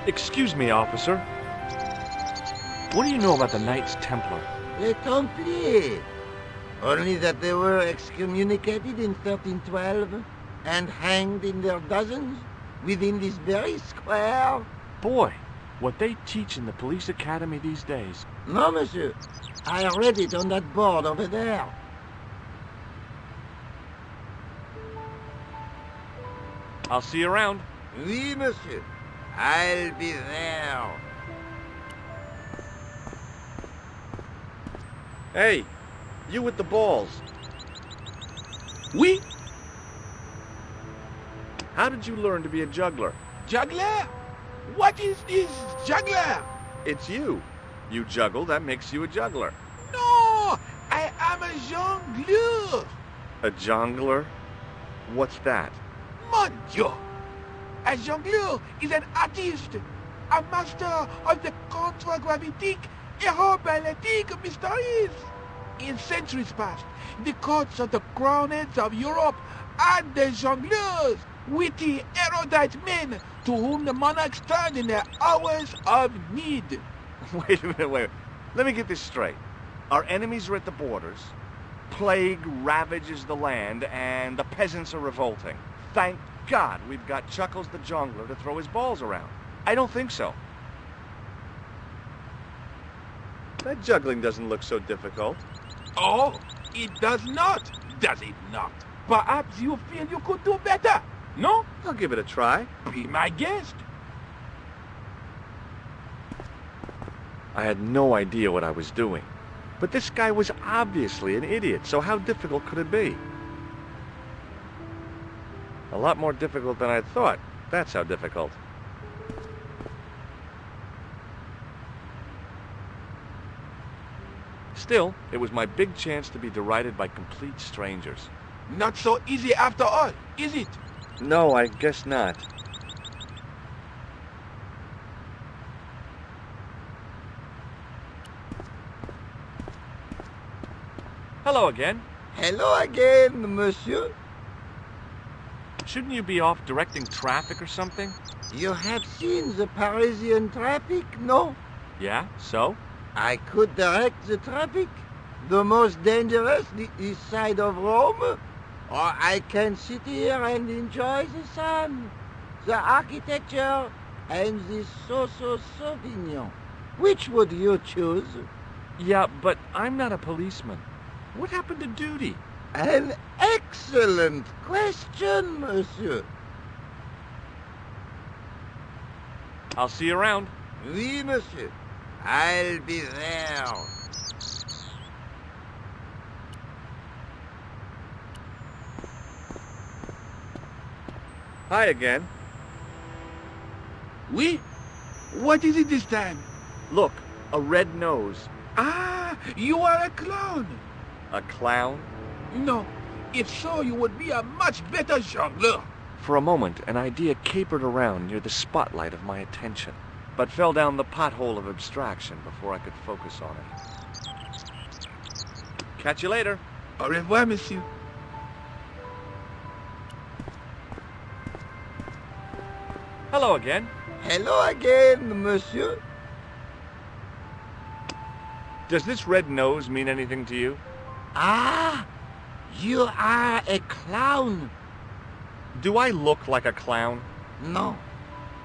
Excuse me, officer. What do you know about the Knights Templar? Les Templiers. Only that they were excommunicated in 1312 and hanged in their dozens within this very square. Boy, what they teach in the police academy these days. No, monsieur. I read it on that board over there. I'll see you around. Oui, monsieur. I'll be there. Hey, you with the balls. Oui? How did you learn to be a juggler? Juggler? What is this juggler? It's you. You juggle, that makes you a juggler. No! I am a jongleur. A jongler? What's that? Mon Dieu! A jongleur is an artist, a master of the contragravitic aeroballetic mysteries. In centuries past, the courts of the crowned heads of Europe had the jongleurs, witty, erudite men to whom the monarchs turned in their hours of need. Wait a minute. Let me get this straight. Our enemies are at the borders, plague ravages the land, and the peasants are revolting. Thank God we've got Chuckles the Jongler to throw his balls around. I don't think so. That juggling doesn't look so difficult. Oh, it does not, does it not? Perhaps you feel you could do better, no? I'll give it a try. Be my guest. I had no idea what I was doing. But this guy was obviously an idiot, so how difficult could it be? A lot more difficult than I thought. That's how difficult. Still, it was my big chance to be derided by complete strangers. Not so easy after all, is it? No, I guess not. Hello again. Hello again, monsieur. Shouldn't you be off directing traffic or something? You have seen the Parisian traffic, no? Yeah, so? I could direct the traffic. The most dangerous, the east side of Rome. Or I can sit here and enjoy the sun, the architecture, and the Sauvignon. Which would you choose? Yeah, but I'm not a policeman. What happened to duty? An excellent question, monsieur. I'll see you around. Oui, monsieur. I'll be there. Hi again. Oui? What is it this time? Look, a red nose. Ah, you are a clown. A clown? No, if so, you would be a much better jongleur. For a moment, an idea capered around near the spotlight of my attention, but fell down the pothole of abstraction before I could focus on it. Catch you later. Au revoir, monsieur. Hello again. Hello again, monsieur. Does this red nose mean anything to you? Ah, you are a clown. Do I look like a clown? No,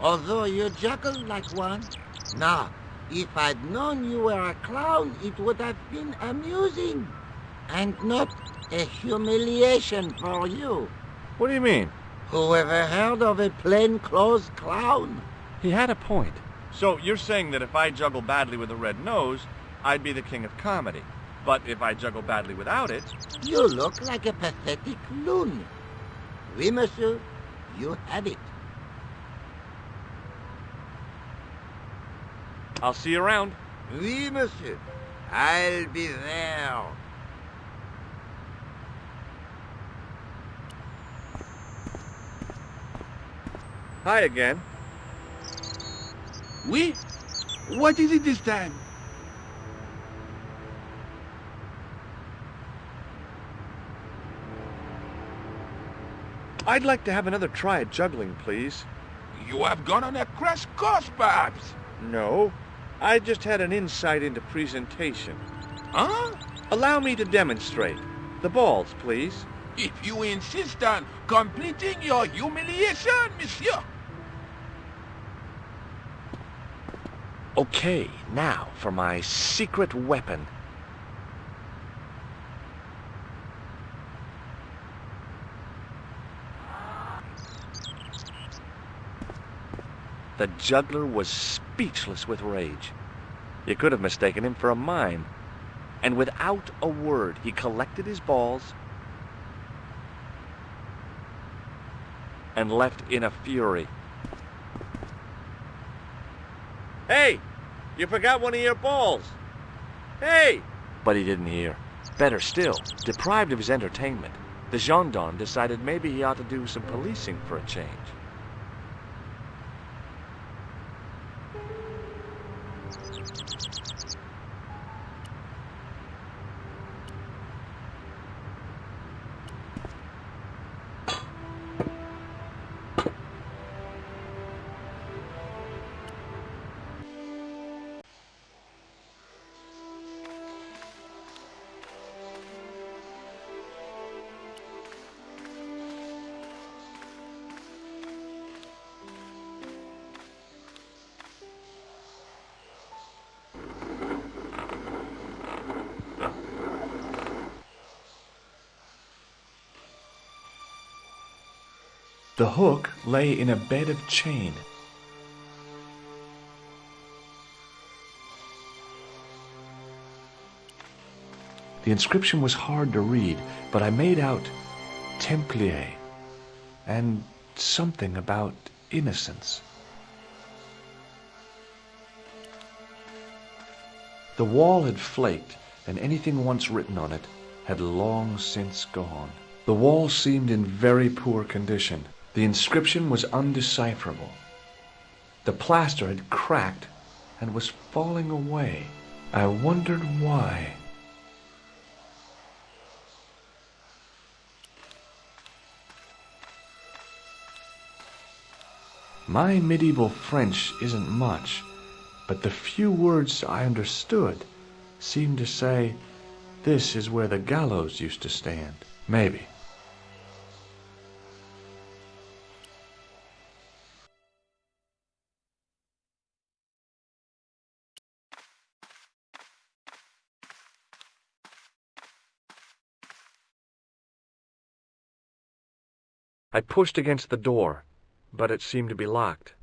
although you juggle like one. Now, if I'd known you were a clown, it would have been amusing and not a humiliation for you. What do you mean? Who ever heard of a plainclothes clown? He had a point. So you're saying that if I juggle badly with a red nose, I'd be the king of comedy. But if I juggle badly without it... You look like a pathetic loon. Oui, monsieur, you have it. I'll see you around. Oui, monsieur, I'll be there. Hi again. Oui? What is it this time? I'd like to have another try at juggling, please. You have gone on a crash course, perhaps? No, I just had an insight into presentation. Huh? Allow me to demonstrate. The balls, please. If you insist on completing your humiliation, monsieur. Okay, now for my secret weapon. The juggler was speechless with rage. You could have mistaken him for a mime. And without a word, he collected his balls and left in a fury. Hey! You forgot one of your balls! Hey! But he didn't hear. Better still, deprived of his entertainment, the gendarme decided maybe he ought to do some policing for a change. The hook lay in a bed of chain. The inscription was hard to read, but I made out Templier and something about innocence. The wall had flaked, and anything once written on it had long since gone. The wall seemed in very poor condition. The inscription was undecipherable. The plaster had cracked and was falling away. I wondered why. My medieval French isn't much, but the few words I understood seemed to say, "This is where the gallows used to stand." Maybe. I pushed against the door, but it seemed to be locked.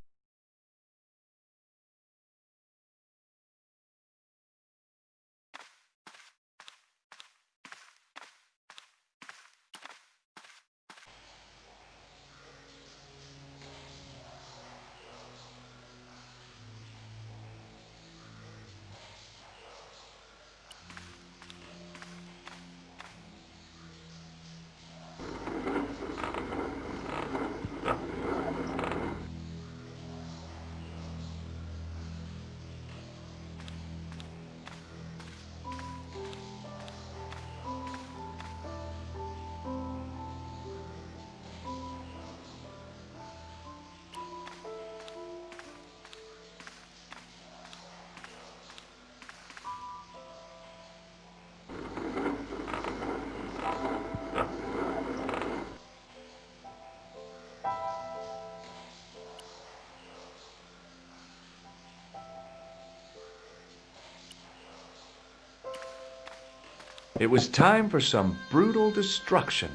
It was time for some brutal destruction.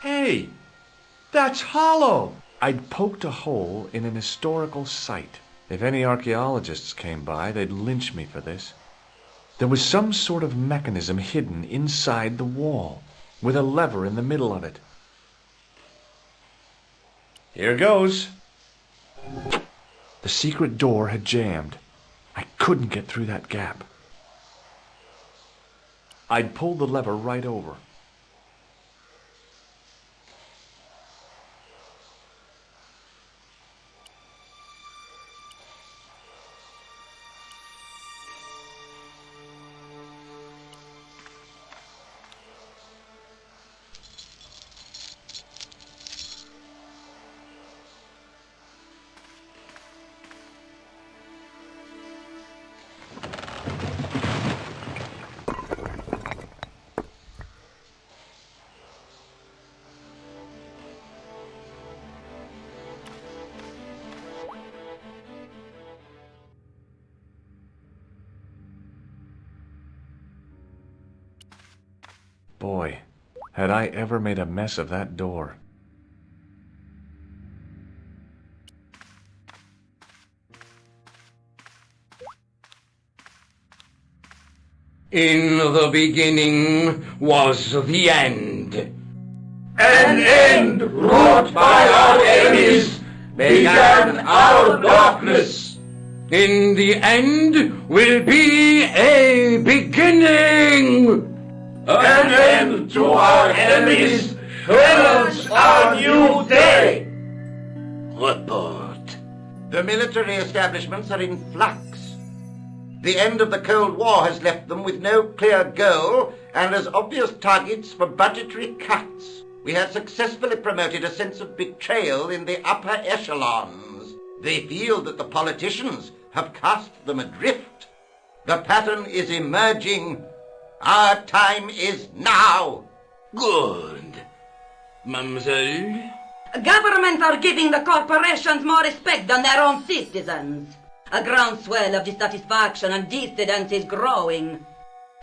Hey, that's hollow! I'd poked a hole in an historical site. If any archaeologists came by, they'd lynch me for this. There was some sort of mechanism hidden inside the wall, with a lever in the middle of it. Here goes. The secret door had jammed. I couldn't get through that gap. I'd pulled the lever right over. Boy, had I ever made a mess of that door. In the beginning was the end. An end wrought by our enemies began our darkness. In the end will be a beginning. An end to our enemies heralds our new day. Report. The military establishments are in flux. The end of the Cold War has left them with no clear goal and as obvious targets for budgetary cuts. We have successfully promoted a sense of betrayal in the upper echelons. They feel that the politicians have cast them adrift. The pattern is emerging. Our time is now. Good. Mademoiselle? Governments are giving the corporations more respect than their own citizens. A groundswell of dissatisfaction and dissidence is growing.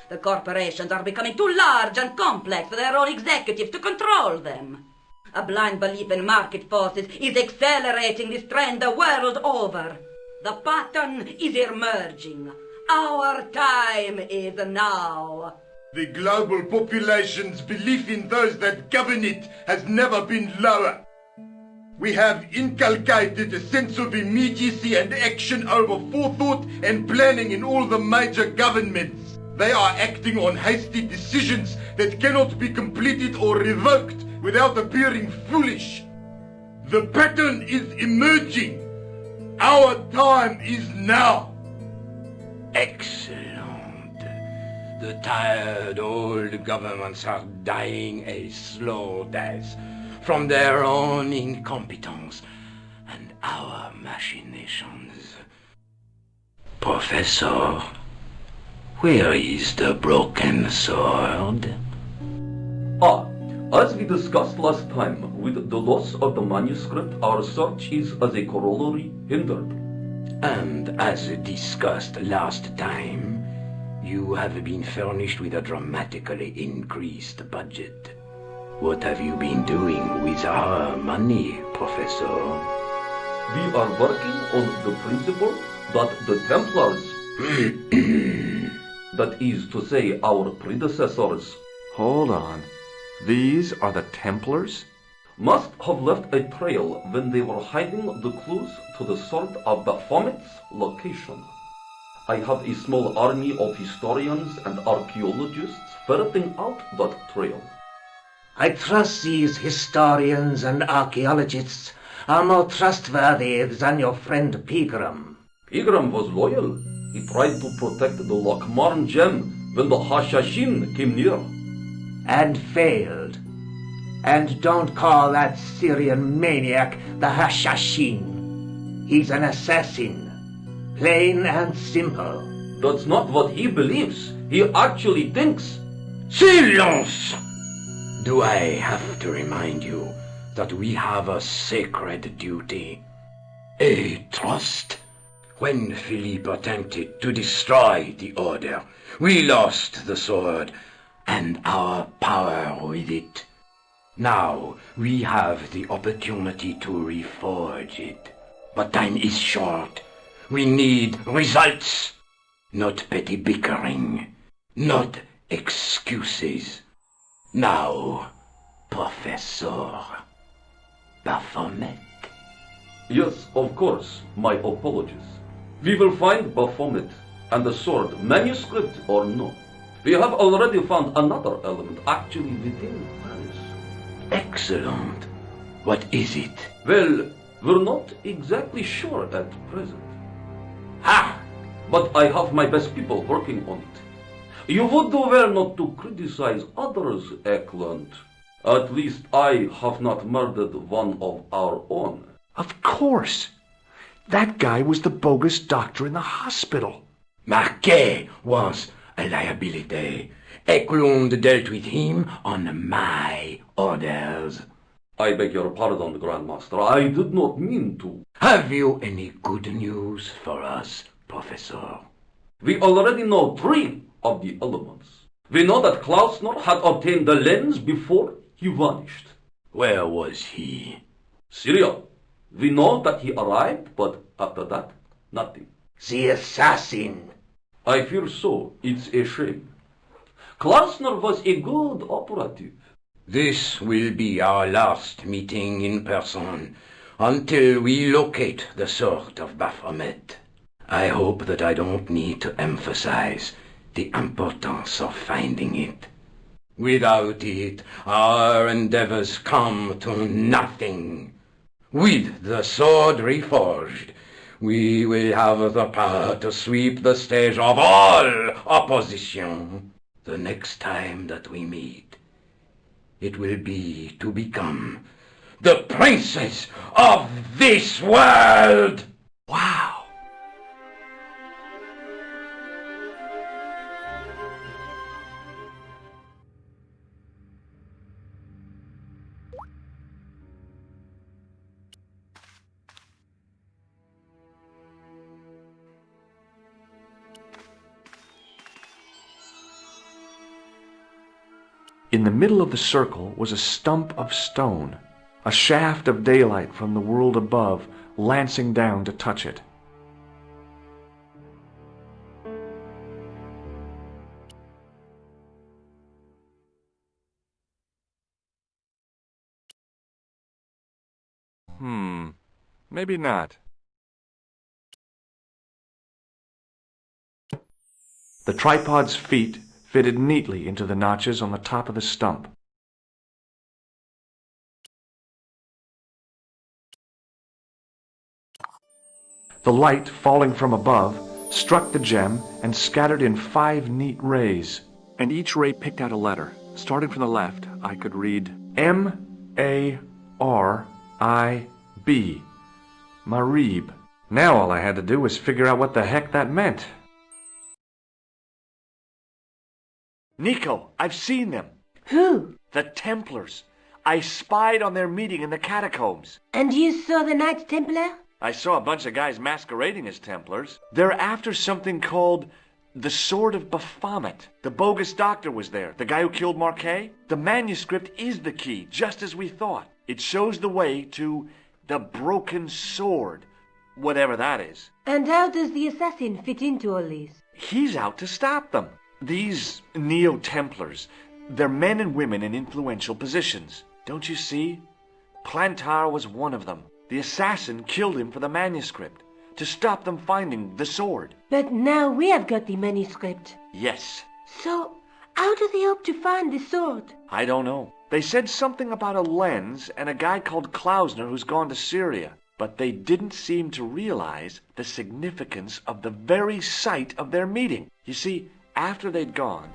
The corporations are becoming too large and complex for their own executives to control them. A blind belief in market forces is accelerating this trend the world over. The pattern is emerging. Our time is now. The global population's belief in those that govern it has never been lower. We have inculcated a sense of immediacy and action over forethought and planning in all the major governments. They are acting on hasty decisions that cannot be completed or revoked without appearing foolish. The pattern is emerging. Our time is now. Excellent. The tired old governments are dying a slow death from their own incompetence and our machinations. Professor, where is the broken sword? As we discussed last time, with the loss of the manuscript, our search is as a corollary hindered. And as discussed last time, you have been furnished with a dramatically increased budget. What have you been doing with our money, Professor? We are working on the principle that the Templars, that is to say our predecessors, Hold on. These are the Templars? must have left a trail when they were hiding the clues to the sword of Baphomet's location. I have a small army of historians and archaeologists ferreting out that trail. I trust these historians and archaeologists are more trustworthy than your friend Pegram. Pegram was loyal. He tried to protect the Lochmarn gem when the Hashashin came near. And failed. And don't call that Syrian maniac the Hashashin. He's an assassin. Plain and simple. That's not what he believes. He actually thinks. Silence! Do I have to remind you that we have a sacred duty, a trust? When Philippe attempted to destroy the Order, we lost the sword and our power with it. Now we have the opportunity to reforge it. But time is short. We need results, not petty bickering, not excuses. Now, Professor Baphomet. Yes, of course, my apologies. We will find Baphomet and the sword, manuscript or no. We have already found another element actually within Paris. Excellent. What is it? Well, we're not exactly sure at present. Ha! But I have my best people working on it. You would do well not to criticize others, Eklund. At least I have not murdered one of our own. Of course. That guy was the bogus doctor in the hospital. Marquet was a liability. Eklund dealt with him on my orders. I beg your pardon, Grandmaster. I did not mean to. Have you any good news for us, Professor? We already know 3 of the elements. We know that Klausner had obtained the lens before he vanished. Where was he? Syria. We know that he arrived, but after that, nothing. The assassin. I fear so. It's a shame. Klausner was a good operative. This will be our last meeting in person until we locate the sword of Baphomet. I hope that I don't need to emphasize the importance of finding it. Without it, our endeavors come to nothing. With the sword reforged, we will have the power to sweep the stage of all opposition. The next time that we meet, it will be to become the princes of this world! Wow. In the middle of the circle was a stump of stone, a shaft of daylight from the world above lancing down to touch it. Maybe not. The tripod's feet fitted neatly into the notches on the top of the stump. The light, falling from above, struck the gem and scattered in 5 neat rays. And each ray picked out a letter. Starting from the left, I could read M-A-R-I-B. Marib. Now all I had to do was figure out what the heck that meant. Nico, I've seen them. Who? The Templars. I spied on their meeting in the catacombs. And you saw the Knights Templar? I saw a bunch of guys masquerading as Templars. They're after something called the Sword of Baphomet. The bogus doctor was there, the guy who killed Marquet. The manuscript is the key, just as we thought. It shows the way to the broken sword, whatever that is. And how does the assassin fit into all this? He's out to stop them. These Neo-Templars, they're men and women in influential positions. Don't you see? Plantar was one of them. The assassin killed him for the manuscript, to stop them finding the sword. But now we have got the manuscript. Yes. So, how do they hope to find the sword? I don't know. They said something about a lens and a guy called Klausner who's gone to Syria. But they didn't seem to realize the significance of the very site of their meeting. You see, after they'd gone,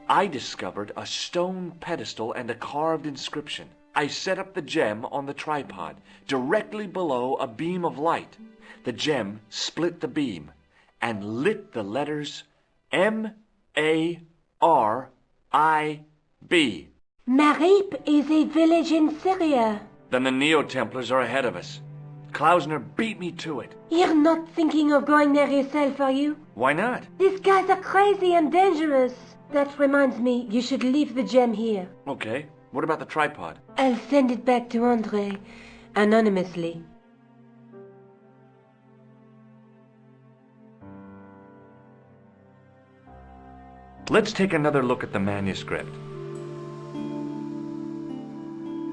I discovered a stone pedestal and a carved inscription. I set up the gem on the tripod, directly below a beam of light. The gem split the beam and lit the letters M-A-R-I-B. Marib is a village in Syria. Then the Neo-Templars are ahead of us. Klausner beat me to it. You're not thinking of going there yourself, are you? Why not? These guys are crazy and dangerous. That reminds me, you should leave the gem here. Okay. What about the tripod? I'll send it back to Andre, anonymously. Let's take another look at the manuscript.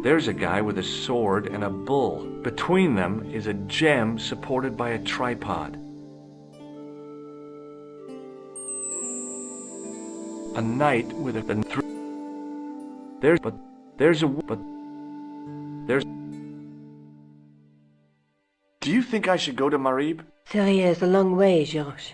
There's a guy with a sword and a bull. Between them is a gem supported by a tripod. A knight with a... Do you think I should go to Marib? Syria is a long way, Georges.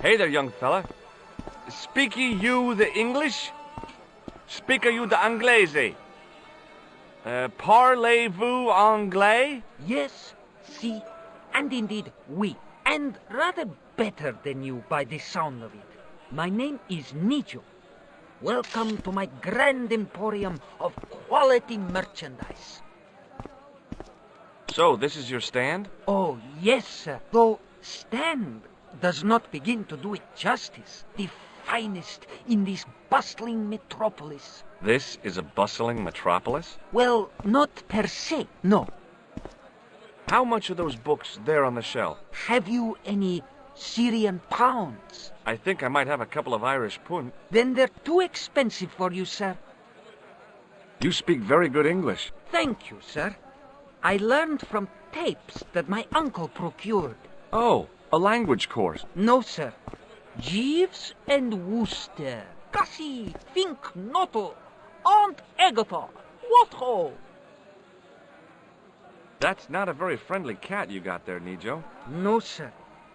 Hey there, young fella. Speak ye you the English? Speak you the Anglese? Parlez-vous anglais? Yes, si, and indeed oui, and rather better than you by the sound of it. My name is Nijo. Welcome to my grand emporium of quality merchandise. So, this is your stand? Oh, yes, sir. Though stand does not begin to do it justice. The finest in this bustling metropolis. This is a bustling metropolis? Well, not per se, no. How much are those books there on the shelf? Have you any Syrian pounds? I think I might have a couple of Irish pund. Then they're too expensive for you, sir. You speak very good English. Thank you, sir. I learned from tapes that my uncle procured. Oh, a language course. No, sir. Jeeves and Wooster. Gussie, Fink, Noto, Aunt Agatha. What ho? That's not a very friendly cat you got there, Nijo. No, sir.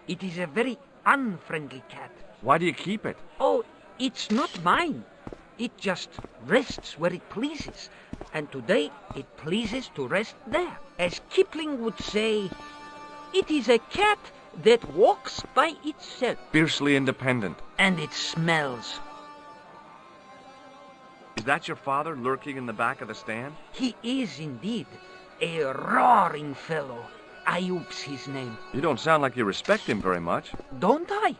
It is a very unfriendly cat. Why do you keep it? Oh, it's not mine. It just rests where it pleases. And today it pleases to rest there. As Kipling would say, it is a cat that walks by itself. Fiercely independent. And it smells. Is that your father lurking in the back of the stand? He is indeed a roaring fellow. Ayub's his name. You don't sound like you respect him very much. Don't I?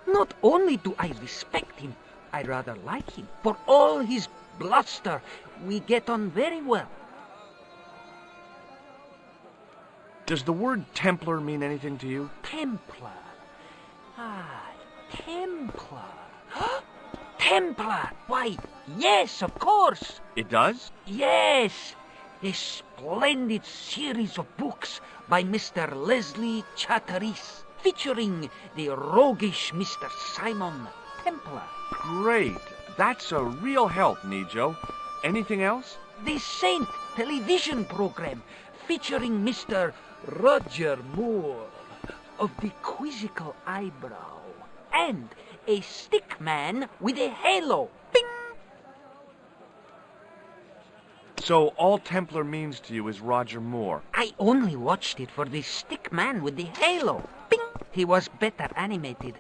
Not only do I respect him, I rather like him. For all his bluster, we get on very well. Does the word Templar mean anything to you? Templar. Ah, Templar. Templar! Why, yes, of course. It does? Yes. A splendid series of books by Mr. Leslie Chatteris, featuring the roguish Mr. Simon Templar. Great. That's a real help, Nijo. Anything else? The Saint television program, featuring Mr. Roger Moore of the quizzical eyebrow, and a stick man with a halo. Bing! So all Templar means to you is Roger Moore? I only watched it for the stick man with the halo. Bing! He was better animated.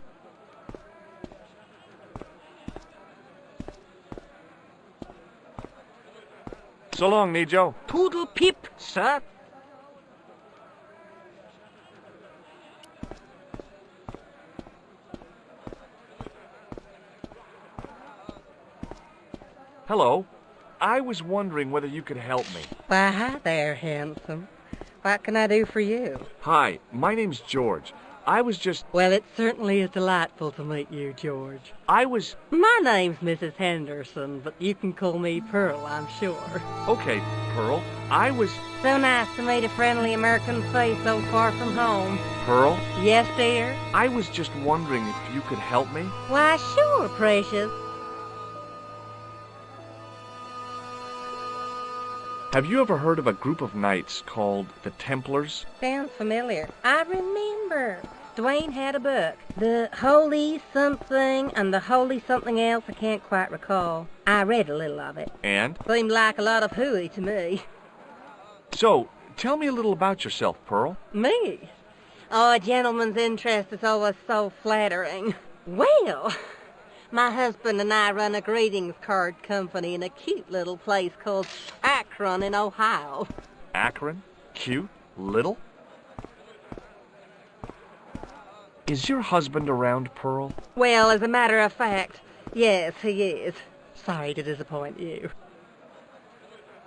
So long, Nijo. Toodle pip, sir. Hello. I was wondering whether you could help me. Why, hi there, handsome. What can I do for you? Hi, my name's George. I was just... Well, it certainly is delightful to meet you, George. My name's Mrs. Henderson, but you can call me Pearl, I'm sure. Okay, Pearl. I was... So nice to meet a friendly American face so far from home. Pearl? Yes, dear? I was just wondering if you could help me. Why, sure, precious. Have you ever heard of a group of knights called the Templars? Sounds familiar. I remember. Dwayne had a book. The Holy Something and the Holy Something Else, I can't quite recall. I read a little of it. And? Seemed like a lot of hooey to me. So, tell me a little about yourself, Pearl. Me? Oh, a gentleman's interest is always so flattering. Well, my husband and I run a greetings card company in a cute little place called Akron in Ohio. Akron? Cute? Little? Is your husband around, Pearl? Well, as a matter of fact, yes, he is. Sorry to disappoint you.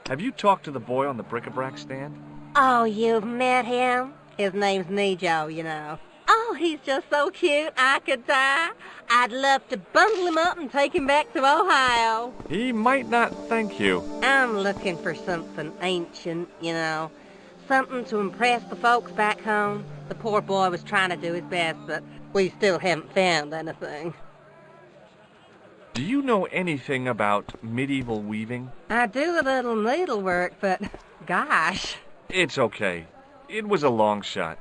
Have you talked to the boy on the bric-a-brac stand? Oh, you've met him? His name's Nijo, you know. Oh, he's just so cute, I could die. I'd love to bundle him up and take him back to Ohio. He might not thank you. I'm looking for something ancient, you know. Something to impress the folks back home. The poor boy was trying to do his best, but we still haven't found anything. Do you know anything about medieval weaving? I do a little needlework, but gosh. It's okay. It was a long shot.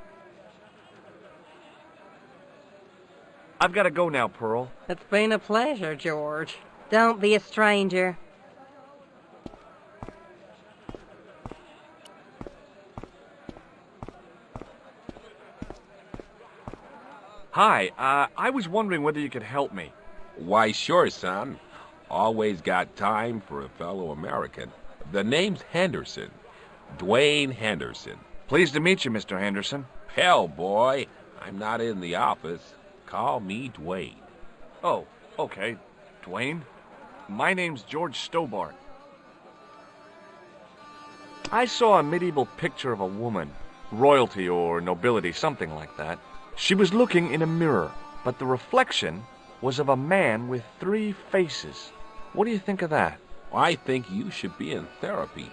I've got to go now, Pearl. It's been a pleasure, George. Don't be a stranger. Hi, I was wondering whether you could help me. Why, sure, son. Always got time for a fellow American. The name's Henderson. Dwayne Henderson. Pleased to meet you, Mr. Henderson. Hell, boy, I'm not in the office. Call me Dwayne. Oh, okay. Dwayne? My name's George Stobart. I saw a medieval picture of a woman. Royalty or nobility, something like that. She was looking in a mirror, but the reflection was of a man with 3 faces. What do you think of that? I think you should be in therapy.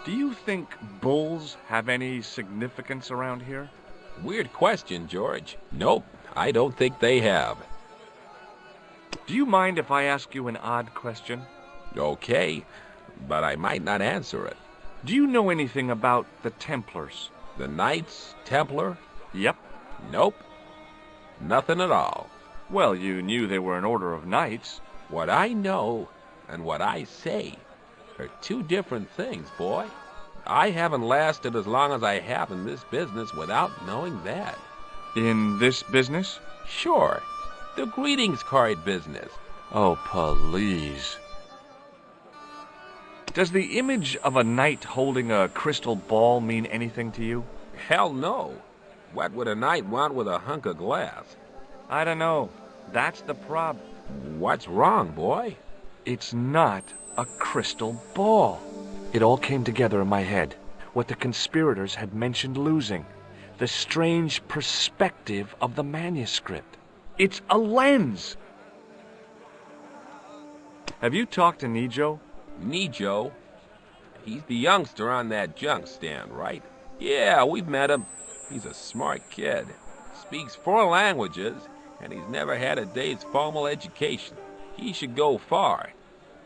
Do you think bulls have any significance around here? Weird question, George. Nope, I don't think they have. Do you mind if I ask you an odd question? Okay, but I might not answer it. Do you know anything about the Templars? The Knights Templar? Yep. Nope. Nothing at all. Well, you knew they were an order of knights. What I know and what I say are 2 different things, boy. I haven't lasted as long as I have in this business without knowing that. In this business? Sure. The greetings card business. Oh, please. Does the image of a knight holding a crystal ball mean anything to you? Hell no. What would a knight want with a hunk of glass? I don't know. That's the problem. What's wrong, boy? It's not a crystal ball. It all came together in my head. What the conspirators had mentioned losing. The strange perspective of the manuscript. It's a lens. Have you talked to Nijo? Nijo? He's the youngster on that junk stand, right? Yeah, we've met him. He's a smart kid. Speaks 4 languages, and he's never had a day's formal education. He should go far.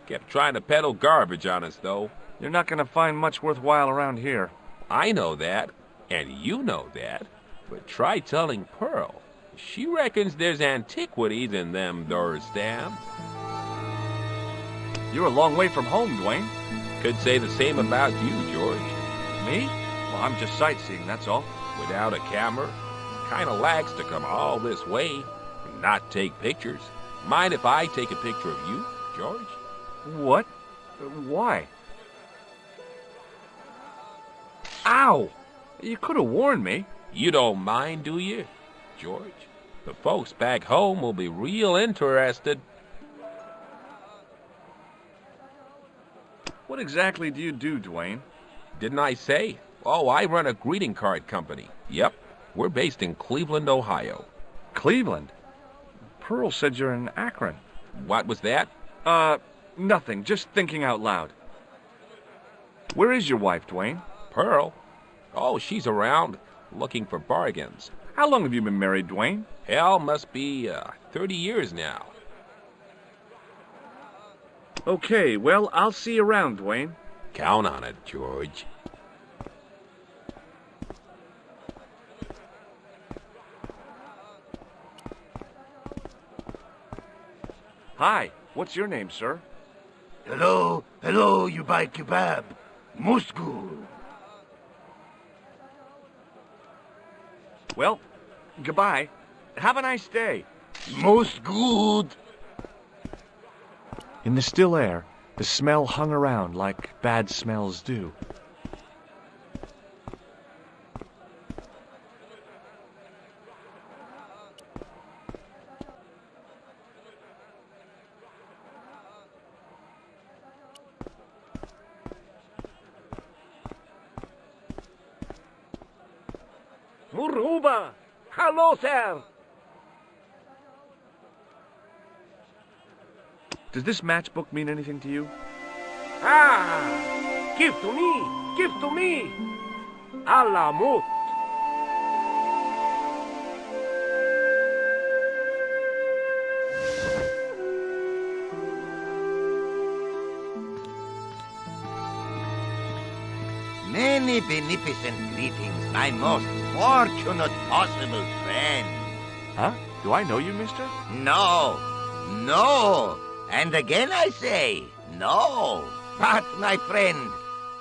Kept trying to peddle garbage on us, though. You're not going to find much worthwhile around here. I know that, and you know that. But try telling Pearl. She reckons there's antiquities in them there stands. You're a long way from home, Dwayne. Could say the same about you, George. Me? Well, I'm just sightseeing, that's all. Without a camera? Kinda lax to come all this way and not take pictures. Mind if I take a picture of you, George? What? Why? Ow! You could have warned me. You don't mind, do you, George? The folks back home will be real interested. What exactly do you do, Dwayne? Didn't I say? Oh, I run a greeting card company. Yep, we're based in Cleveland, Ohio. Cleveland? Pearl said you're in Akron. What was that? Nothing. Just thinking out loud. Where is your wife, Dwayne? Pearl? Oh, she's around, looking for bargains. How long have you been married, Dwayne? Hell, must be, 30 years now. Okay, well, I'll see you around, Dwayne. Count on it, George. Hi, what's your name, sir? Hello, you buy kebab. Most good. Well, goodbye. Have a nice day. Most good. In the still air, the smell hung around like bad smells do. Muruba! Hello, sir! Does this matchbook mean anything to you? Ah! Give to me! Give to me! Allah mut! Many beneficent greetings, my most fortunate possible friend. Huh? Do I know you, mister? No. No. And again I say, no. But, my friend,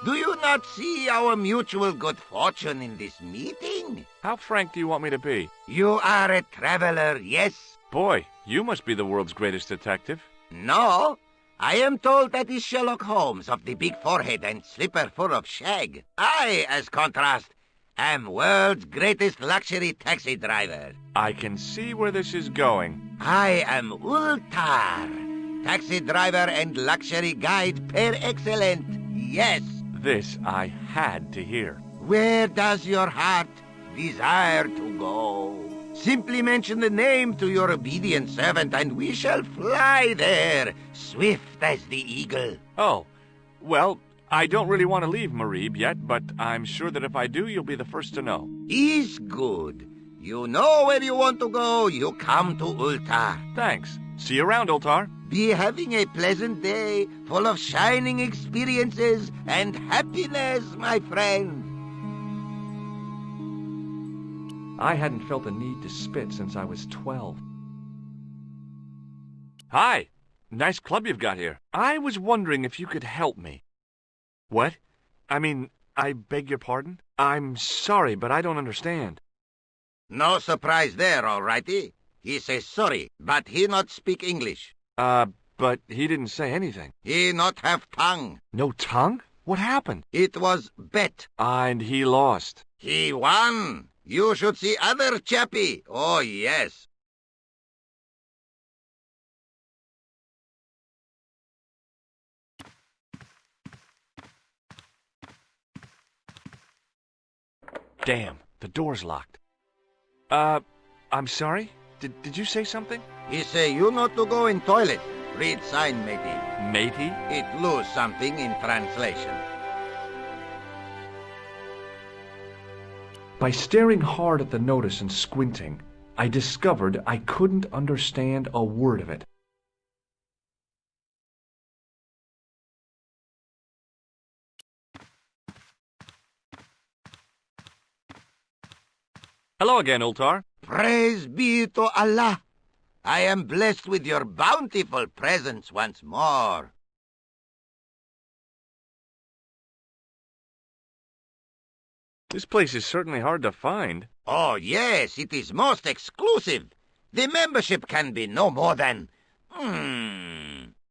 do you not see our mutual good fortune in this meeting? How frank do you want me to be? You are a traveler, yes? Boy, you must be the world's greatest detective. No. I am told that is Sherlock Holmes of the big forehead and slipper full of shag. I, as contrast, am world's greatest luxury taxi driver. I can see where this is going. I am Ultar, taxi driver and luxury guide per excellent. Yes. This I had to hear. Where does your heart desire to go? Simply mention the name to your obedient servant, and we shall fly there, swift as the eagle. Oh, well, I don't really want to leave Marib yet, but I'm sure that if I do, you'll be the first to know. Is good. You know where you want to go, you come to Ultar. Thanks. See you around, Ultar. Be having a pleasant day, full of shining experiences and happiness, my friend. I hadn't felt the need to spit since I was 12. Hi. Nice club you've got here. I was wondering if you could help me. What? I mean, I beg your pardon? I'm sorry, but I don't understand. No surprise there, all righty. He says sorry, but he not speak English. But he didn't say anything. He not have tongue. No tongue? What happened? It was bet. And he lost. He won. You should see other chappie. Oh, yes. Damn, the door's locked. I'm sorry? Did you say something? He say you not to go in toilet. Read sign, matey. Matey? It lose something in translation. By staring hard at the notice and squinting, I discovered I couldn't understand a word of it. Hello again, Ultar. Praise be to Allah. I am blessed with your bountiful presence once more. This place is certainly hard to find. Oh, yes, it is most exclusive. The membership can be no more than...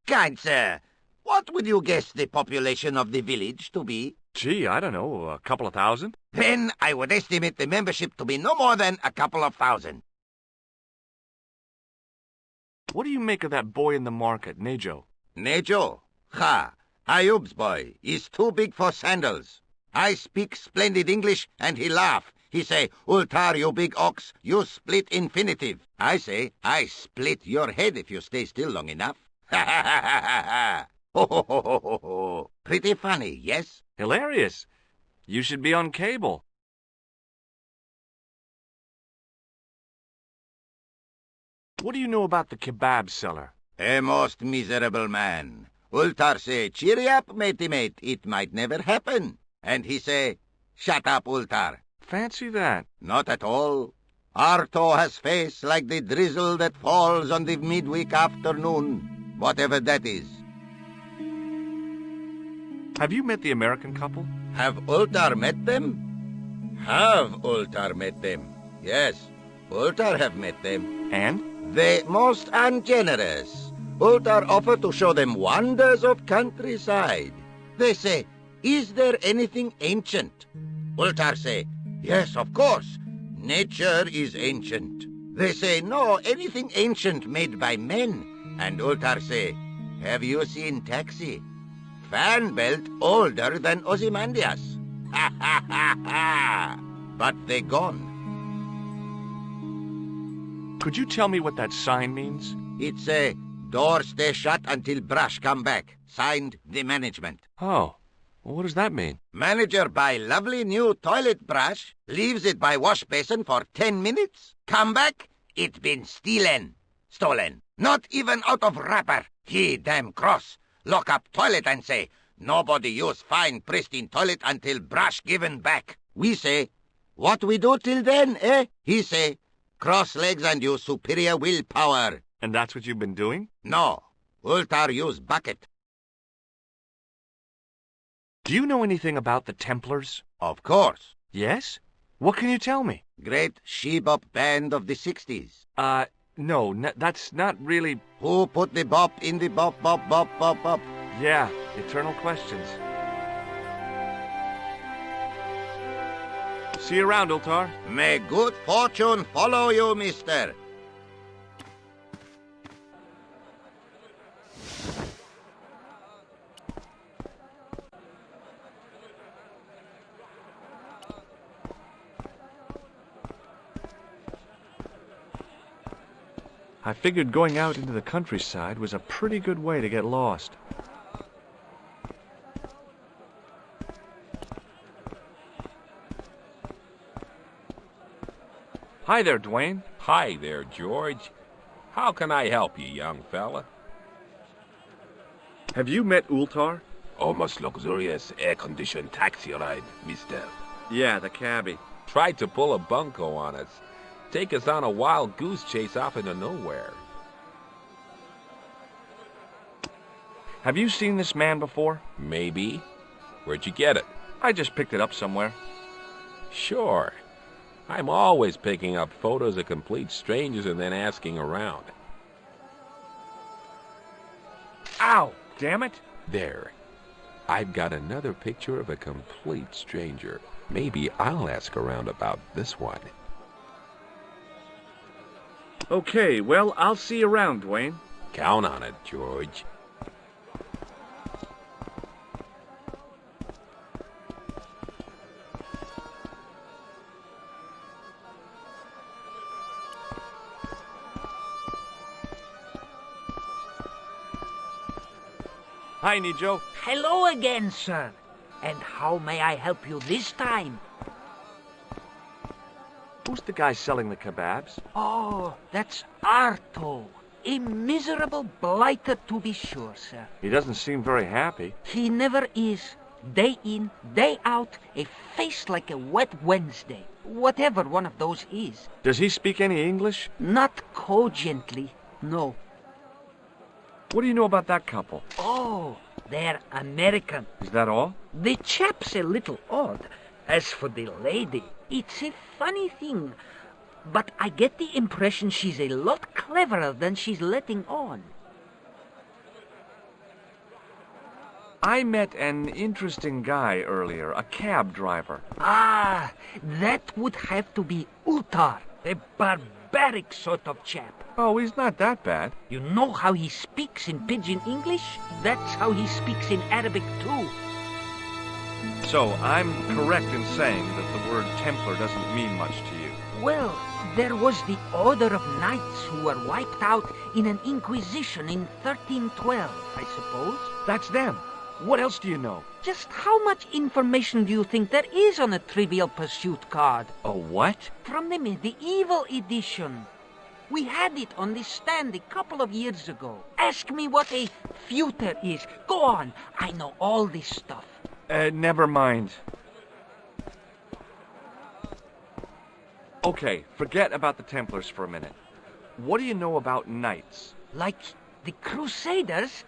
Kind sir, what would you guess the population of the village to be? Gee, I don't know, a couple of thousand? Then I would estimate the membership to be no more than a couple of thousand. What do you make of that boy in the market, Nejo? Nejo? Ha! Ayub's boy is too big for sandals. I speak splendid English, and he laugh. He say, Ultar, you big ox, you split infinitive. I say, I split your head if you stay still long enough. Ha ha ha ha ha ha! Ho ho ho ho ho ho! Pretty funny, yes? Hilarious. You should be on cable. What do you know about the kebab seller? A most miserable man. Ultar say, cheery up, matey mate, it might never happen. And he say, shut up, Ultar. Fancy that. Not at all. Arto has face like the drizzle that falls on the midweek afternoon, whatever that is. Have you met the American couple? Have Ultar met them? Have Ultar met them? Yes, Ultar have met them. And? They most ungenerous. Ultar offer to show them wonders of countryside. They say, is there anything ancient? Ultar say, yes, of course. Nature is ancient. They say, no, anything ancient made by men. And Ultar say, have you seen Taxi? Fan belt older than Ozymandias. Ha ha ha ha! But they gone. Could you tell me what that sign means? It's a door stay shut until brush come back. Signed, the management. Oh, well, what does that mean? Manager buy lovely new toilet brush, leaves it by wash basin for 10 minutes. Come back, it been stolen. Not even out of wrapper. He damn cross. Lock up toilet and say, nobody use fine pristine toilet until brush given back. We say, what we do till then, eh? He say, Cross legs and use superior willpower. And that's what you've been doing? No. Ultar use bucket. Do you know anything about the Templars? Of course. Yes? What can you tell me? Great she-bop band of the 60s. No, that's not really... Who put the bop in the bop, bop, bop, bop, bop? Yeah, eternal questions. See you around, Ultar. May good fortune follow you, mister. I figured going out into the countryside was a pretty good way to get lost. Hi there, Dwayne. Hi there, George. How can I help you, young fella? Have you met Ultar? Almost luxurious air-conditioned taxi ride, mister. Yeah, the cabbie. Tried to pull a bunco on us. Take us on a wild goose chase off into nowhere. Have you seen this man before? Maybe. Where'd you get it? I just picked it up somewhere. Sure. I'm always picking up photos of complete strangers and then asking around. Ow! Damn it! There. I've got another picture of a complete stranger. Maybe I'll ask around about this one. Okay, well, I'll see you around, Dwayne. Count on it, George. Hi, Nijo. Hello again, sir. And how may I help you this time? Who's the guy selling the kebabs? Oh, that's Arto. A miserable blighter, to be sure, sir. He doesn't seem very happy. He never is. Day in, day out, a face like a wet Wednesday. Whatever one of those is. Does he speak any English? Not cogently, no. What do you know about that couple? Oh, they're American. Is that all? The chap's a little odd. As for the lady, it's a funny thing. But I get the impression she's a lot cleverer than she's letting on. I met an interesting guy earlier, a cab driver. Ah, that would have to be Ultar, a barbaric sort of chap. Oh, he's not that bad. You know how he speaks in pidgin English? That's how he speaks in Arabic too. So, I'm correct in saying that the word Templar doesn't mean much to you? Well, there was the Order of Knights who were wiped out in an Inquisition in 1312, I suppose. That's them. What else do you know? Just how much information do you think there is on a Trivial Pursuit card? A what? From the medieval edition. We had it on the stand a couple of years ago. Ask me what a feuter is. Go on. I know all this stuff. Never mind. Okay, forget about the Templars for a minute. What do you know about knights? Like the Crusaders?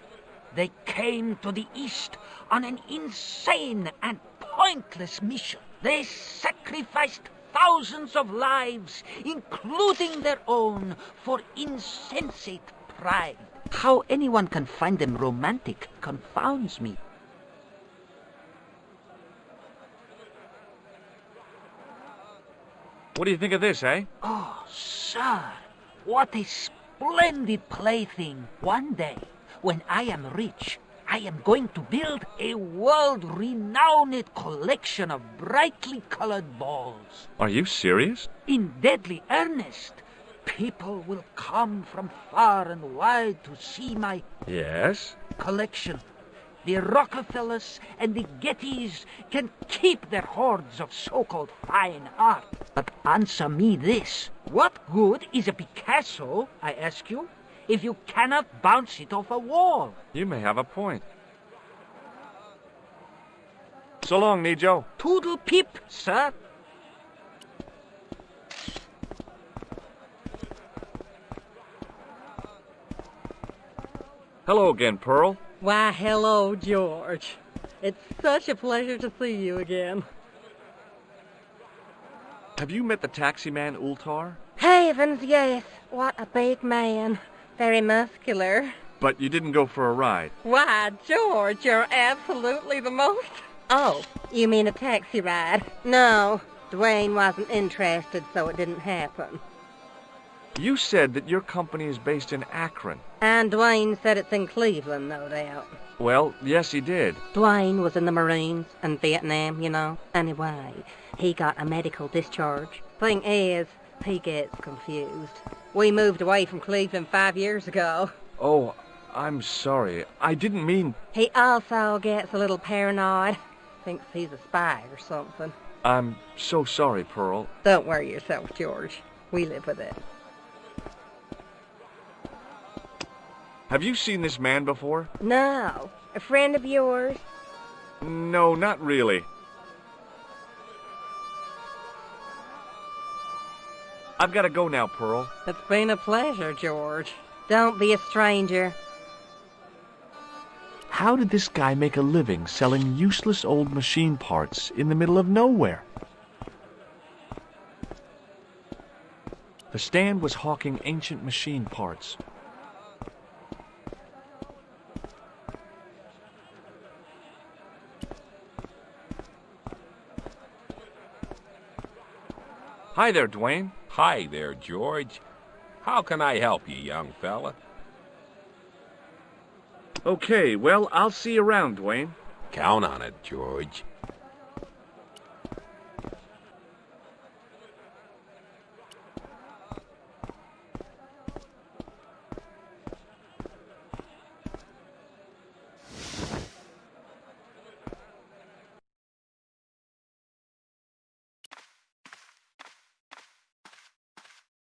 They came to the East on an insane and pointless mission. They sacrificed thousands of lives, including their own, for insensate pride. How anyone can find them romantic confounds me. What do you think of this, eh? Oh, sir, what a splendid plaything. One day, when I am rich, I am going to build a world-renowned collection of brightly colored balls. Are you serious? In deadly earnest. People will come from far and wide to see my... Yes? ...collection. The Rockefellers and the Gettys can keep their hoards of so-called fine art. But answer me this. What good is a Picasso, I ask you, if you cannot bounce it off a wall? You may have a point. So long, Nijo. Toodle pip, sir. Hello again, Pearl. Why, hello, George. It's such a pleasure to see you again. Have you met the taxi man, Ultar? Heavens, yes. What a big man. Very muscular. But you didn't go for a ride. Why, George, you're absolutely the most... Oh, you mean a taxi ride? No, Dwayne wasn't interested, so it didn't happen. You said that your company is based in Akron. And Dwayne said it's in Cleveland, no doubt. Well, yes, he did. Dwayne was in the Marines and Vietnam, you know. Anyway, he got a medical discharge. Thing is, he gets confused. We moved away from Cleveland 5 years ago. Oh, I'm sorry. I didn't mean... He also gets a little paranoid. Thinks he's a spy or something. I'm so sorry, Pearl. Don't worry yourself, George. We live with it. Have you seen this man before? No. A friend of yours? No, not really. I've got to go now, Pearl. It's been a pleasure, George. Don't be a stranger. How did this guy make a living selling useless old machine parts in the middle of nowhere? The stand was hawking ancient machine parts. Hi there, Dwayne. Hi there, George. How can I help you, young fella? Okay, well, I'll see you around, Dwayne. Count on it, George.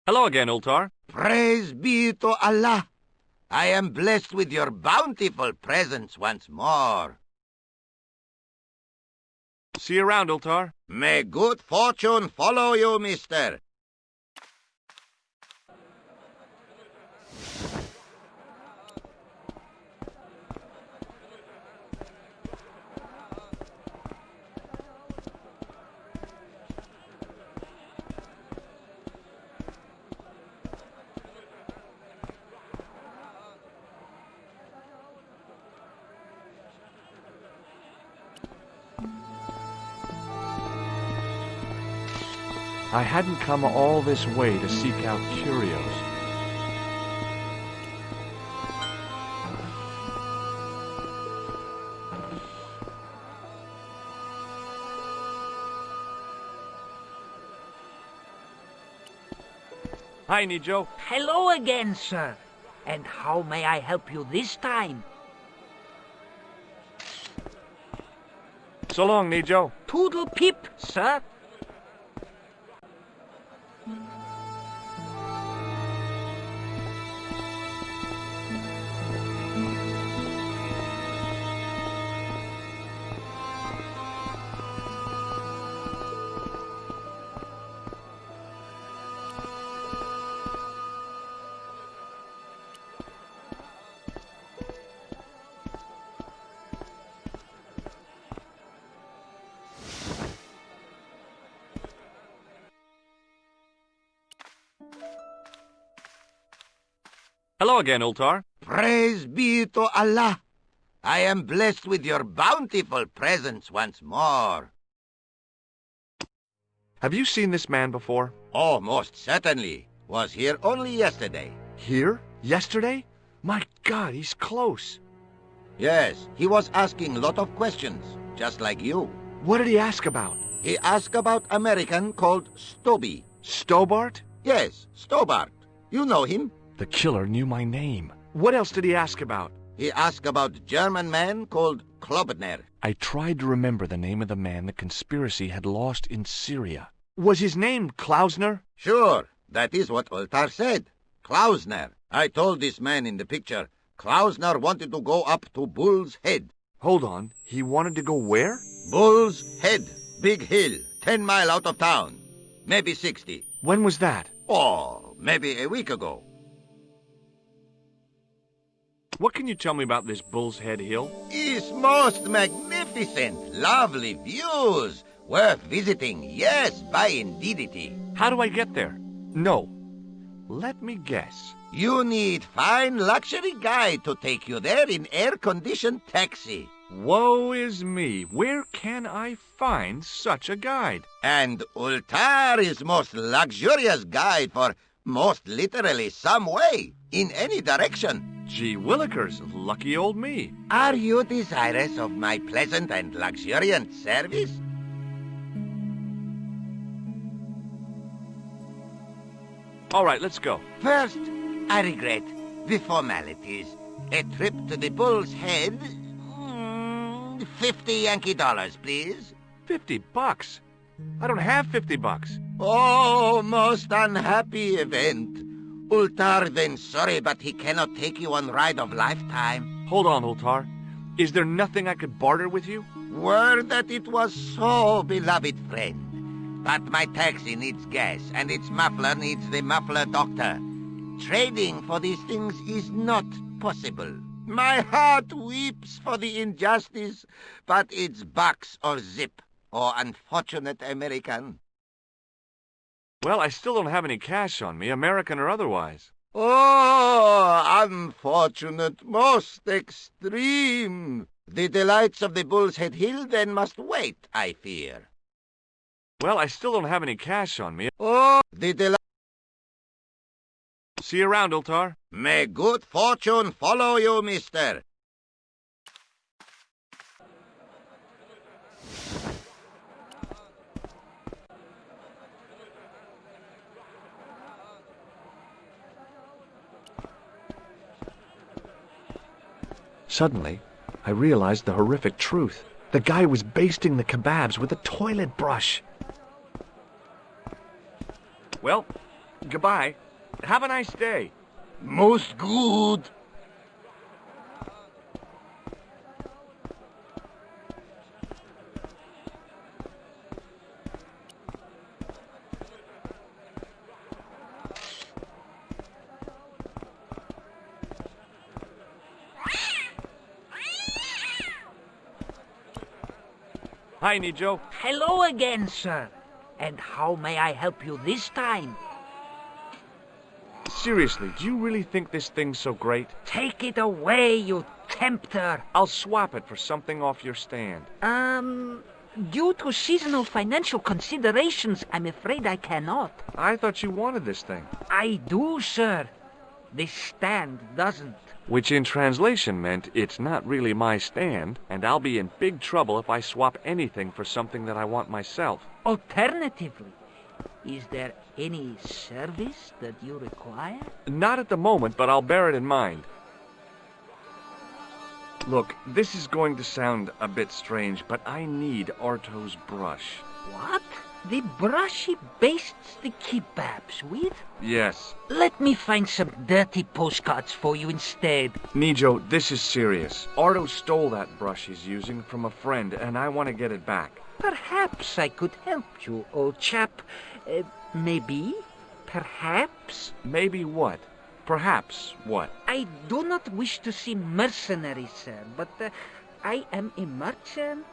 Hello again, Ultar. Praise be to Allah. I am blessed with your bountiful presence once more. See you around, Ultar. May good fortune follow you, mister. I hadn't come all this way to seek out curios. Hi, Nijo. Hello again, sir. And how may I help you this time? So long, Nijo. Toodle pip, sir. Hello again, Ultar. Praise be to Allah. I am blessed with your bountiful presence once more. Have you seen this man before? Oh, most certainly. Was here only yesterday. Here? Yesterday? My God, he's close. Yes, he was asking a lot of questions, just like you. What did he ask about? He asked about American called Stoby. Stobart? Yes, Stobart. You know him? The killer knew my name. What else did he ask about? He asked about German man called Klobner. I tried to remember the name of the man the conspiracy had lost in Syria. Was his name Klausner? Sure, that is what Ultar said. Klausner. I told this man in the picture, Klausner wanted to go up to Bull's Head. Hold on, he wanted to go where? Bull's Head. Big hill, 10 miles out of town. Maybe 60. When was that? Oh, maybe a week ago. What can you tell me about this Bull's Head Hill? It's most magnificent. Lovely views. Worth visiting. Yes, by indeedity. How do I get there? No. Let me guess. You need fine luxury guide to take you there in air-conditioned taxi. Woe is me. Where can I find such a guide? And Ultar is most luxurious guide for most literally some way, in any direction. Gee willikers, lucky old me. Are you desirous of my pleasant and luxuriant service? All right, let's go. First, I regret the formalities. A trip to the Bull's Head... 50 Yankee dollars, please. $50? I don't have $50. Oh, most unhappy event. Ultar then sorry, but he cannot take you on ride of lifetime. Hold on, Ultar. Is there nothing I could barter with you? Word that it was so, beloved friend. But my taxi needs gas, and its muffler needs the muffler doctor. Trading for these things is not possible. My heart weeps for the injustice, but it's bucks or zip, or unfortunate American. Well, I still don't have any cash on me, American or otherwise. Oh, unfortunate, most extreme. The delights of the Bull's Head Hill then must wait, I fear. Well, I still don't have any cash on me. Oh, the delights... See you around, Ultar. May good fortune follow you, mister. Suddenly, I realized the horrific truth. The guy was basting the kebabs with a toilet brush. Well, goodbye. Have a nice day. Most good. Hi, Nijo. Hello again, sir. And how may I help you this time? Seriously, do you really think this thing's so great? Take it away, you tempter. I'll swap it for something off your stand. Due to seasonal financial considerations, I'm afraid I cannot. I thought you wanted this thing. I do, sir. This stand doesn't. Which in translation meant it's not really my stand, and I'll be in big trouble if I swap anything for something that I want myself. Alternatively, is there any service that you require? Not at the moment, but I'll bear it in mind. Look, this is going to sound a bit strange, but I need Arto's brush. What? The brush he bastes the kebabs with? Yes. Let me find some dirty postcards for you instead. Nijo, this is serious. Arto stole that brush he's using from a friend, and I want to get it back. Perhaps I could help you, old chap. Maybe? Perhaps? Maybe what? Perhaps what? I do not wish to seem mercenary, sir, but I am a merchant,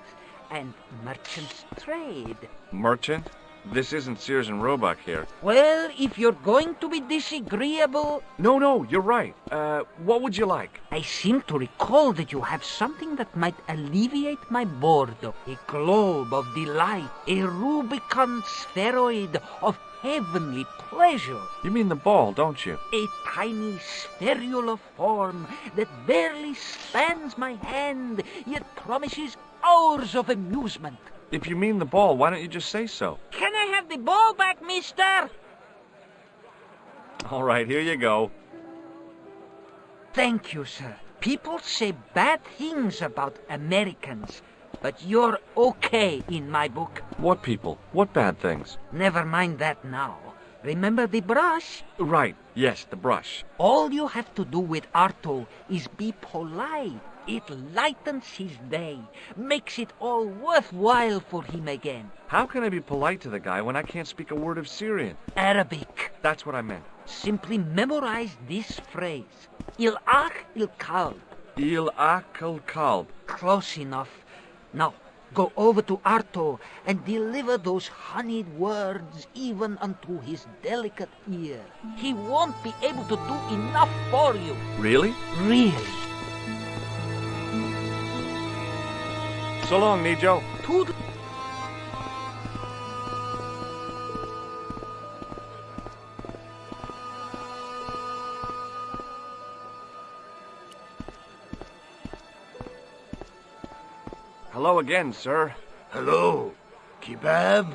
and merchants trade. Merchant? This isn't Sears and Roebuck here. Well, if you're going to be disagreeable... No, you're right. What would you like? I seem to recall that you have something that might alleviate my boredom. A globe of delight, a Rubicon spheroid of heavenly pleasure. You mean the ball, don't you? A tiny spherular form that barely spans my hand, yet promises hours of amusement. If you mean the ball, why don't you just say so? Can I have the ball back, mister? All right, here you go. Thank you, sir. People say bad things about Americans, but you're okay in my book. What people? What bad things? Never mind that now. Remember the brush? Right, yes, the brush. All you have to do with Arto is be polite. It lightens his day, makes it all worthwhile for him again. How can I be polite to the guy when I can't speak a word of Syrian? Arabic. That's what I meant. Simply memorize this phrase. Il-ach il-kalb. Il-ach il-kalb. Close enough. Now, go over to Arto and deliver those honeyed words even unto his delicate ear. He won't be able to do enough for you. Really? Really. So long, Nijo. Toodle. Hello again, sir. Hello. Kebab?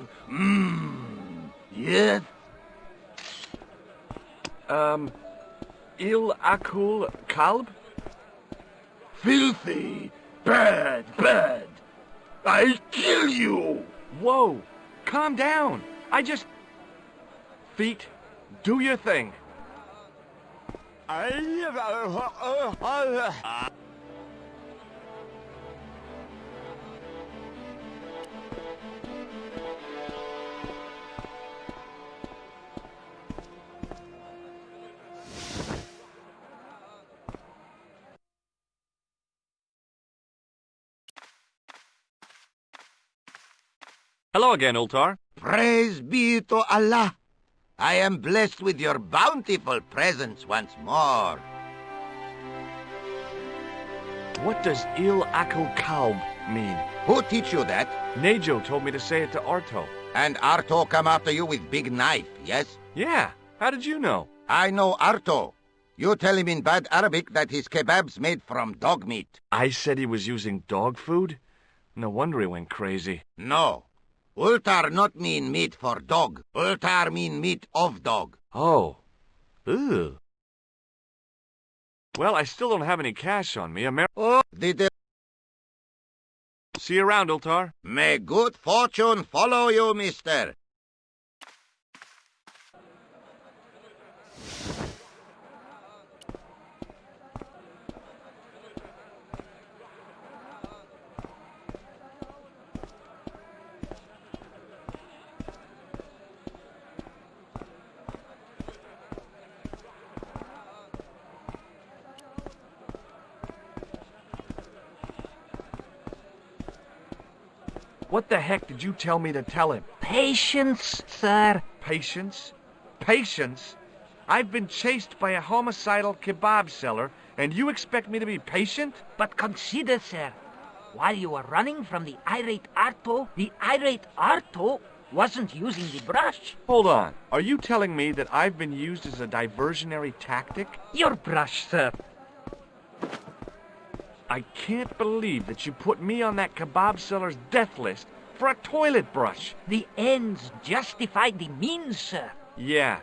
Yes? Il-akul kalb? Filthy. Bad, bad. I'll kill you. Whoa, calm down. Feet, do your thing. Hello again, Ultar. Praise be to Allah. I am blessed with your bountiful presence once more. What does il-akul kalb mean? Who teach you that? Nejo told me to say it to Arto. And Arto come after you with big knife, yes? Yeah, how did you know? I know Arto. You tell him in bad Arabic that his kebab's made from dog meat. I said he was using dog food? No wonder he went crazy. No. Ultar not mean meat for dog. Ultar mean meat of dog. Oh. Ugh. Well, I still don't have any cash on me. See you around, Ultar. May good fortune follow you, mister. What the heck did you tell me to tell him? Patience, sir. Patience? Patience? I've been chased by a homicidal kebab seller, and you expect me to be patient? But consider, sir, while you were running from the irate Arto wasn't using the brush. Hold on. Are you telling me that I've been used as a diversionary tactic? Your brush, sir. I can't believe that you put me on that kebab seller's death list for a toilet brush. The ends justify the means, sir. Yeah,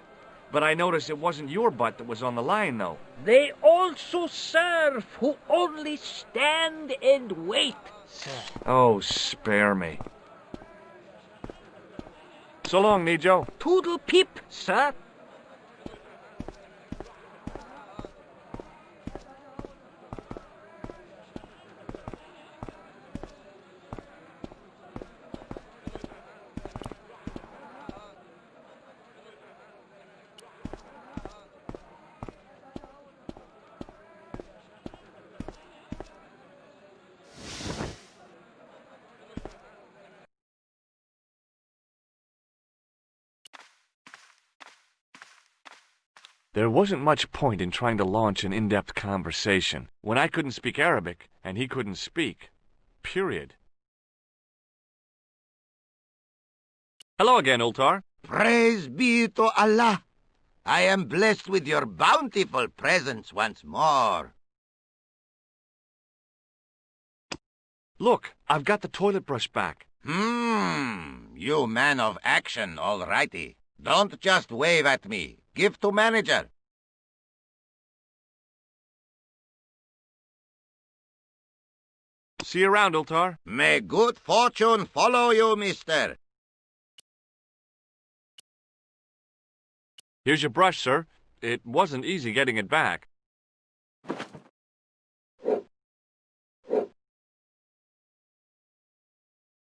but I noticed it wasn't your butt that was on the line, though. They also serve who only stand and wait, sir. Oh, spare me. So long, Nijo. Toodle pip, sir. There wasn't much point in trying to launch an in-depth conversation when I couldn't speak Arabic and he couldn't speak. Period. Hello again, Ultar. Praise be to Allah. I am blessed with your bountiful presence once more. Look, I've got the toilet brush back. You man of action, all righty. Don't just wave at me. Give to manager. See you around, Ultar. May good fortune follow you, mister. Here's your brush, sir. It wasn't easy getting it back.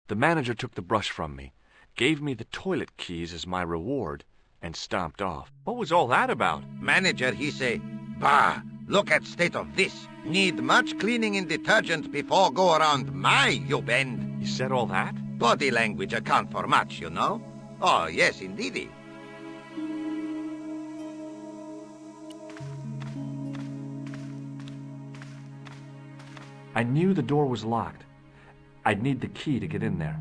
The manager took the brush from me, gave me the toilet keys as my reward, and stomped off. What was all that about? Manager, he say, "Bah, look at state of this. Need much cleaning and detergent before go around my, you bend." He said all that? Body language account for much, you know. Oh, yes, indeedy. I knew the door was locked. I'd need the key to get in there.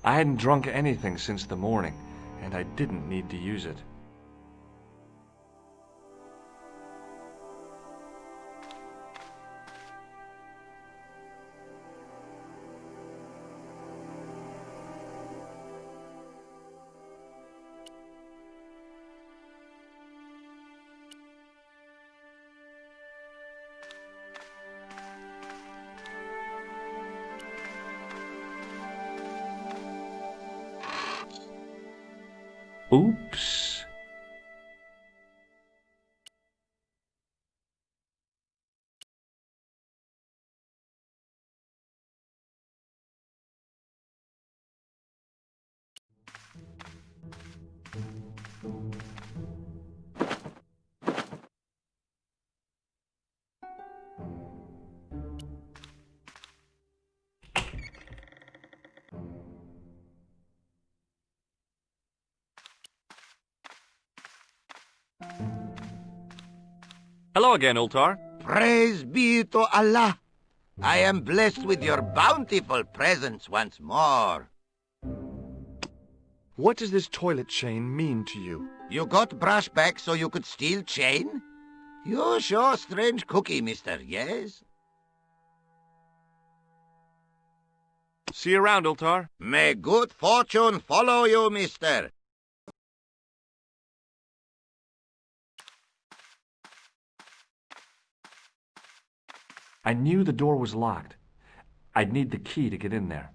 I hadn't drunk anything since the morning, and I didn't need to use it. Oops. Hello again, Ultar. Praise be to Allah. I am blessed with your bountiful presence once more. What does this toilet chain mean to you? You got brush back so you could steal chain? You sure strange cookie, mister, yes? See you around, Ultar. May good fortune follow you, mister. I knew the door was locked. I'd need the key to get in there.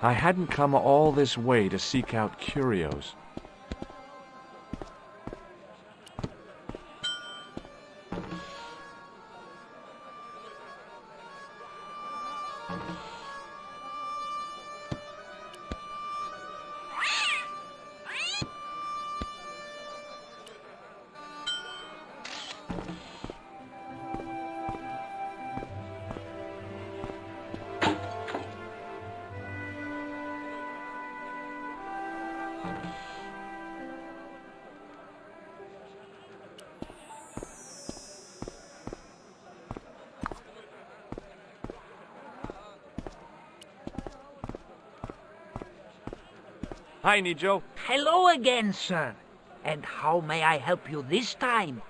I hadn't come all this way to seek out curios. Hi, Nijo. Hello again, sir. And how may I help you this time?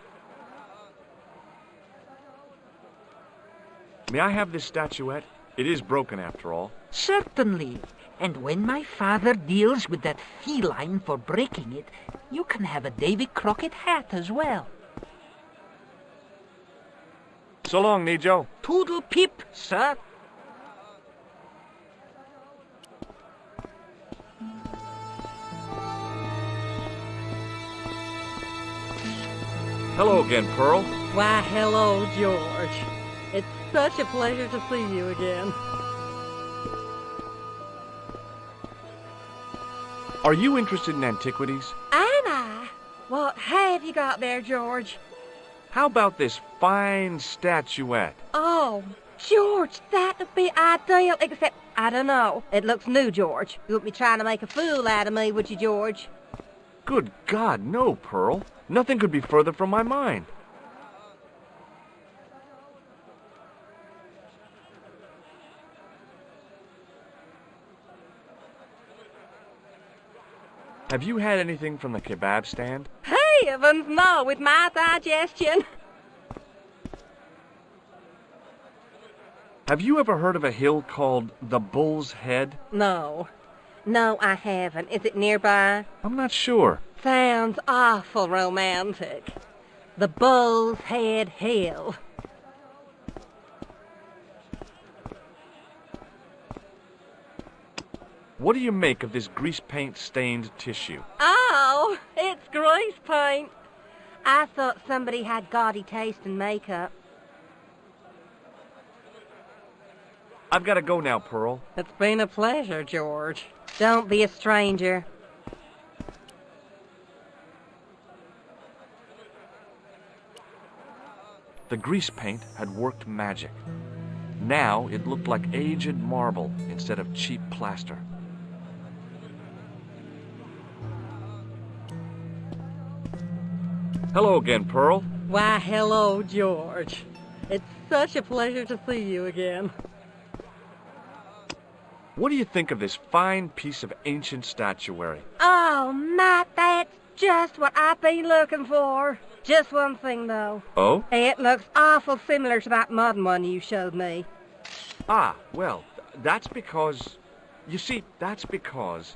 May I have this statuette? It is broken after all. Certainly. And when my father deals with that feline for breaking it, you can have a Davy Crockett hat as well. So long, Nijo. Toodle pip, sir. Hello again, Pearl. Why, hello, George. It's such a pleasure to see you again. Are you interested in antiquities? Am I? What have you got there, George? How about this fine statuette? Oh, George, that would be ideal, except, I don't know. It looks new, George. You wouldn't be trying to make a fool out of me, would you, George? Good God, no, Pearl. Nothing could be further from my mind. Have you had anything from the kebab stand? Heavens, no, with my digestion. Have you ever heard of a hill called the Bull's Head? No. No, I haven't. Is it nearby? I'm not sure. Sounds awful romantic. The Bull's Head Hill. What do you make of this grease paint stained tissue? Oh, it's grease paint. I thought somebody had gaudy taste in makeup. I've got to go now, Pearl. It's been a pleasure, George. Don't be a stranger. The grease paint had worked magic. Now it looked like aged marble instead of cheap plaster. Hello again, Pearl. Why, hello, George. It's such a pleasure to see you again. What do you think of this fine piece of ancient statuary? Oh, Matt, that's just what I've been looking for. Just one thing, though. Oh? It looks awful similar to that modern one you showed me. Ah, well, that's because... You see, that's because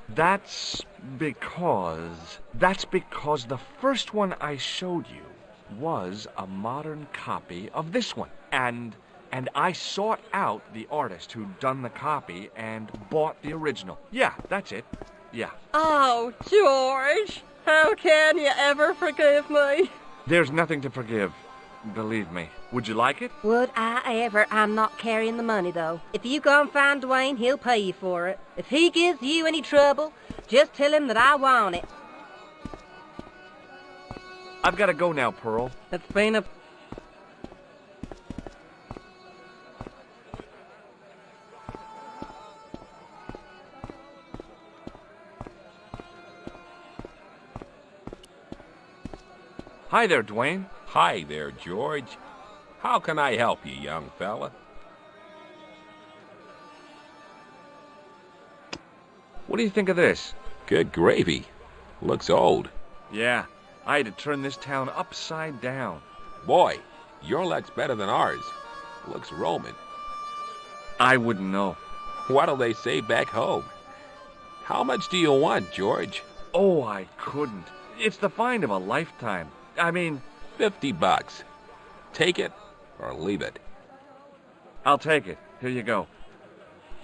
the first one I showed you was a modern copy of this one. And I sought out the artist who'd done the copy and bought the original. Yeah, that's it. Yeah. Oh, George, how can you ever forgive me? There's nothing to forgive, believe me. Would you like it? Would I ever? I'm not carrying the money, though. If you go and find Dwayne, he'll pay you for it. If he gives you any trouble, just tell him that I want it. I've got to go now, Pearl. It's been a... Hi there, Dwayne. Hi there, George. How can I help you, young fella? What do you think of this? Good gravy. Looks old. Yeah, I had to turn this town upside down. Boy, your luck's better than ours. Looks Roman. I wouldn't know. What do they say back home? How much do you want, George? Oh, I couldn't. It's the find of a lifetime. I mean... $50. Take it or leave it. I'll take it. Here you go.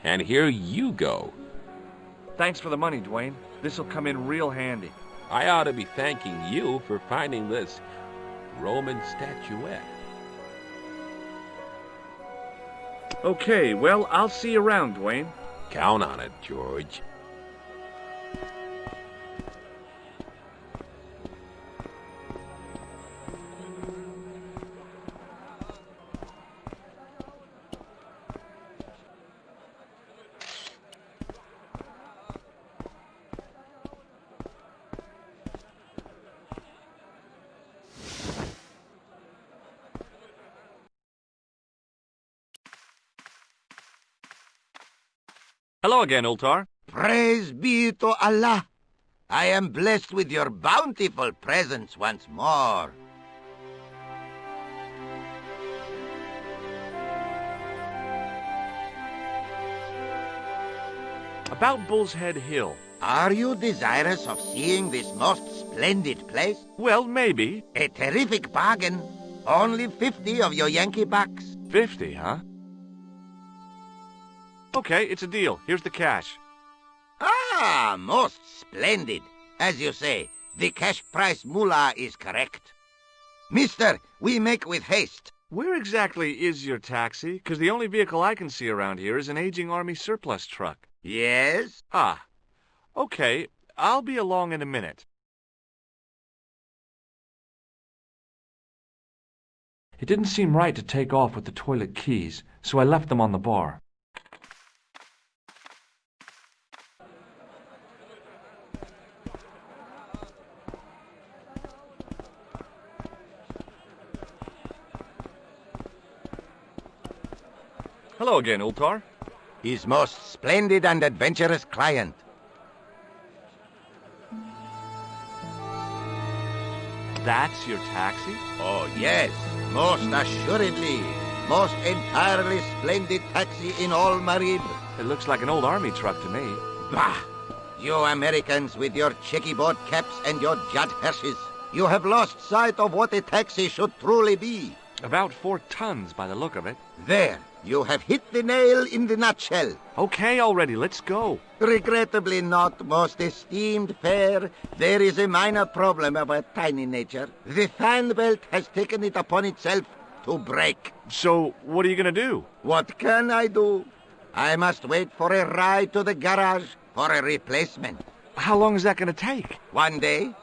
And here you go. Thanks for the money, Dwayne. This'll come in real handy. I ought to be thanking you for finding this Roman statuette. Okay, well, I'll see you around, Dwayne. Count on it, George. Hello again, Ultar. Praise be to Allah. I am blessed with your bountiful presence once more. About Bull's Head Hill. Are you desirous of seeing this most splendid place? Well, maybe. A terrific bargain. Only 50 of your Yankee bucks. 50, huh? Okay, it's a deal. Here's the cash. Ah, most splendid. As you say, the cash price moolah is correct. Mister, we make with haste. Where exactly is your taxi? Because the only vehicle I can see around here is an aging Army surplus truck. Yes? Ah, okay. I'll be along in a minute. It didn't seem right to take off with the toilet keys, so I left them on the bar. Hello again, Ultar. His most splendid and adventurous client. That's your taxi? Oh, yes. Most assuredly. Most entirely splendid taxi in all Marib. It looks like an old Army truck to me. Bah! You Americans with your checkerboard caps and your Judd Hershes. You have lost sight of what a taxi should truly be. About 4 tons by the look of it. There. You have hit the nail in the nutshell. Okay already, let's go. Regrettably not, most esteemed pair. There is a minor problem of a tiny nature. The fan belt has taken it upon itself to break. So, what are you gonna do? What can I do? I must wait for a ride to the garage for a replacement. How long is that gonna take? 1 day,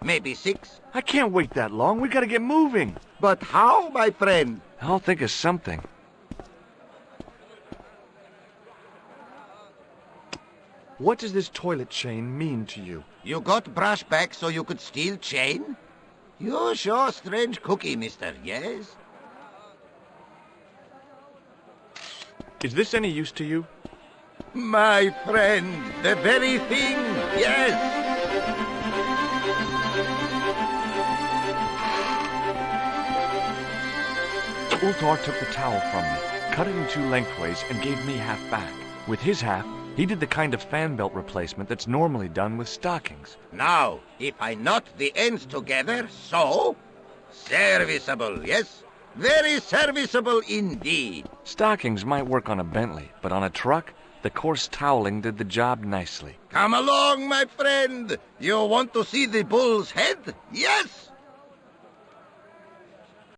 maybe 6. I can't wait that long. We gotta get moving. But how, my friend? I'll think of something. What does this toilet chain mean to you? You got brush back so you could steal chain? You're sure strange cookie, mister, yes? Is this any use to you? My friend, the very thing, yes! Ultar took the towel from me, cut it in 2 lengthways, and gave me half back. With his half, he did the kind of fan belt replacement that's normally done with stockings. Now, if I knot the ends together, so... Serviceable, yes? Very serviceable indeed. Stockings might work on a Bentley, but on a truck, the coarse toweling did the job nicely. Come along, my friend. You want to see the bull's head? Yes?